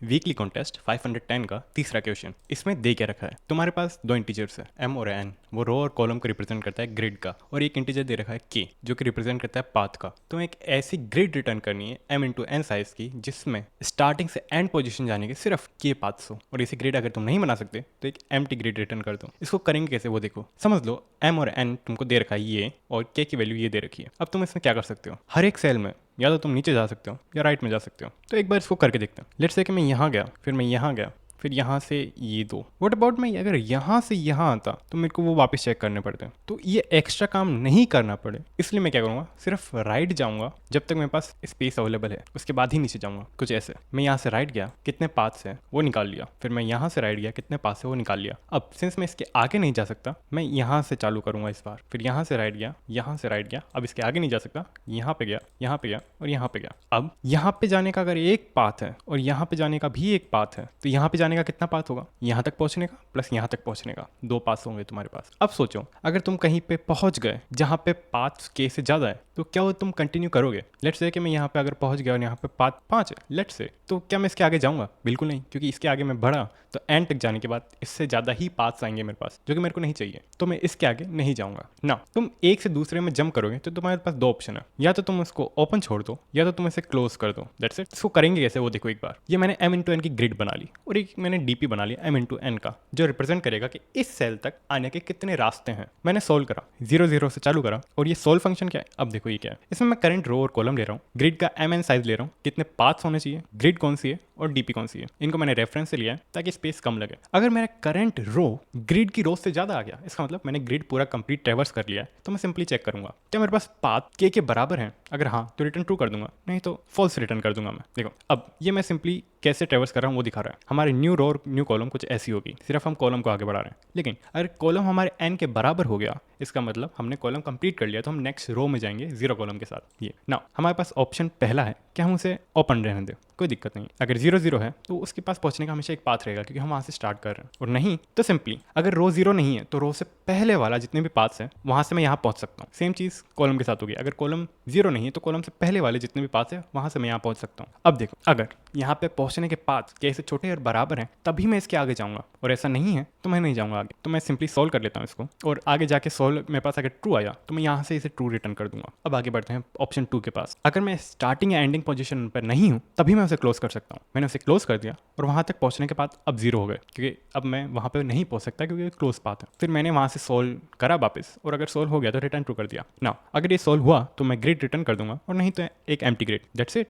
Weekly contest 510 का तीसरा question. इसमें दे क्या रखा है, तुम्हारे पास दो इंटीजर्स है m और n। वो रो और कॉलम को रिप्रेजेंट करता है ग्रिड का, और एक इंटीजर दे रखा है k जो कि रिप्रेजेंट करता है पाथ का। तुम्हें एक ऐसी ग्रिड रिटर्न करनी है m इंटू एन साइज की जिसमें स्टार्टिंग से एंड पोजीशन जाने के सिर्फ k पाथ्स हो। और इसी ग्रिड अगर तुम नहीं बना सकते तो एक एम्प्टी ग्रिड रिटर्न कर दो। इसको करेंगे कैसे वो देखो। समझ लो m और n तुमको दे रखा है ये, और k की वैल्यू ये दे रखी है। अब तुम इसमें क्या कर सकते हो, हर एक सेल में या तो तुम नीचे जा सकते हो या राइट में जा सकते हो। तो एक बार इसको करके देखते हैं। लेट्स से कि मैं यहाँ गया, फिर मैं यहाँ गया, फिर यहाँ से ये दो। व्हाट अबाउट मैं अगर यहाँ से यहाँ आता तो मेरे को वो वापस चेक करने पड़ते हैं। तो ये एक्स्ट्रा काम नहीं करना पड़े इसलिए मैं क्या करूँगा, सिर्फ राइट जाऊँगा जब तक मेरे पास स्पेस अवेलेबल है, उसके बाद ही नीचे जाऊँगा। कुछ ऐसे मैं यहाँ से राइट गया, कितने पाथ्स है वो निकाल लिया, फिर मैं यहाँ से राइट गया, कितने पाथ्स है वो निकाल लिया। अब सिंस मैं इसके आगे नहीं जा सकता, मैं यहाँ से चालू करूँगा इस बार। फिर यहाँ से राइट गया, यहाँ से राइट गया, अब इसके आगे नहीं जा सकता, यहाँ पे गया, यहाँ पे गया और यहाँ पे गया। अब यहाँ पे जाने का अगर एक पाथ है और यहाँ पे जाने का भी एक पाथ है तो यहाँ पे जाने का कितना पाथ होगा, यहाँ तक पहुँचने का प्लस यहाँ तक पहुँचने का, दो पाथ होंगे तुम्हारे पास। अब सोचो अगर तुम कहीं पे पहुँच गए जहाँ पे पाथ के से ज़्यादा है तो क्या वो तुम कंटिन्यू करोगे। लेट्स से कि मैं यहाँ पे अगर पहुँच गया और यहाँ पे पाथ 5 है लेट्स से, तो क्या मैं इसके आगे जाऊँगा? बिल्कुल नहीं, क्योंकि इसके आगे मैं बढ़ा तो एंड तक जाने के बाद इससे ज़्यादा ही पाथ्स आएंगे मेरे पास जो कि मेरे को नहीं चाहिए, तो मैं इसके आगे नहीं जाऊँगा ना। तुम एक से दूसरे में जंप करोगे तो तुम्हारे पास दो ऑप्शन है, या तो तुम उसको ओपन छोड़ दो या तो तुम इसे क्लोज कर दो। That's it. इसको करेंगे कैसे वो देखो। एक बार ये मैंने m इंटू एन की ग्रिड बना ली और एक मैंने dp बना लिया m इंटू एन का, जो रिप्रेजेंट करेगा कि इस सेल तक आने के कितने रास्ते हैं। मैंने सोल्व करा, 0 0 से चालू करा, और ये सोल्व फंक्शन क्या है अब देखो ये क्या है। इसमें मैं करंट रो और कॉलम ले रहा हूँ, ग्रिड का m n साइज ले रहा हूँ, कितने पाथ्स होने चाहिए, ग्रिड कौन सी है और डीपी कौन सी है, इनको मैंने रेफरेंस से लिया है ताकि स्पेस कम लगे। अगर मेरा करंट रो ग्रिड की रो से ज़्यादा आ गया, इसका मतलब मैंने ग्रिड पूरा कंप्लीट ट्रैवर्स कर लिया है, तो मैं सिंपली चेक करूंगा क्या मेरे पास पाथ के बराबर है। अगर हाँ तो रिटर्न ट्रू कर दूंगा, नहीं तो फॉल्स रिटर्न कर दूंगा मैं। देखो अब ये मैं सिंपली कैसे ट्रैवर्स कर रहा हूँ वो दिखा रहा है। हमारी न्यू रो और न्यू कॉलम कुछ ऐसी होगी, सिर्फ हम कॉलम को आगे बढ़ा रहे हैं। लेकिन अगर कॉलम हमारे एन के बराबर हो गया इसका मतलब हमने कॉलम कंप्लीट कर लिया, तो हम नेक्स्ट रो में जाएंगे जीरो कॉलम के साथ। ये ना हमारे पास ऑप्शन पहला है कि हम उसे ओपन रहने दें, कोई दिक्कत नहीं। अगर 0 0 है तो उसके पास पहुंचने का हमेशा एक पाथ रहेगा क्योंकि हम वहां से स्टार्ट कर रहे हैं, और नहीं तो सिंपली अगर रो 0 नहीं है तो रो से पहले वाला जितने भी पाथ्स हैं वहां से मैं यहाँ पहुंच सकता हूँ। सेम चीज़ कॉलम के साथ होगी, अगर कॉलम 0 नहीं है तो कॉलम से पहले वाले जितने भी पाथ्स हैं वहां से मैं यहाँ पहुंच सकता हूँ। अब देखो अगर यहाँ पे पहुंचने के पाथ कैसे छोटे और बराबर हैं तभी मैं इसके आगे जाऊँगा, और ऐसा नहीं है तो मैं नहीं जाऊँगा आगे। तो मैं सिंपली सॉल्व कर लेता हूँ इसको, और आगे जाके सॉल्व मेरे पास अगर ट्रू आया तो मैं यहाँ से इसे ट्रू रिटर्न कर दूंगा। अब आगे बढ़ते हैं ऑप्शन 2 के पास। अगर मैं स्टार्टिंग या एंडिंग पोजीशन पर नहीं हूँ तभी मैं उसे क्लोज कर सकता हूँ। मैंने उसे क्लोज कर दिया और वहाँ तक पहुँचने के बाद अब 0 हो गए क्योंकि अब मैं वहाँ पर नहीं पहुँच सकता क्योंकि क्लोज पाथ है। फिर मैंने वहाँ से सॉल्व करा वापस, और अगर सॉल्व हो गया तो रिटर्न ट्रू कर दिया ना। अगर ये सॉल्व हुआ तो मैं ग्रिड रिटर्न कर दूंगा, और नहीं तो एक एम्प्टी ग्रिड। That's it.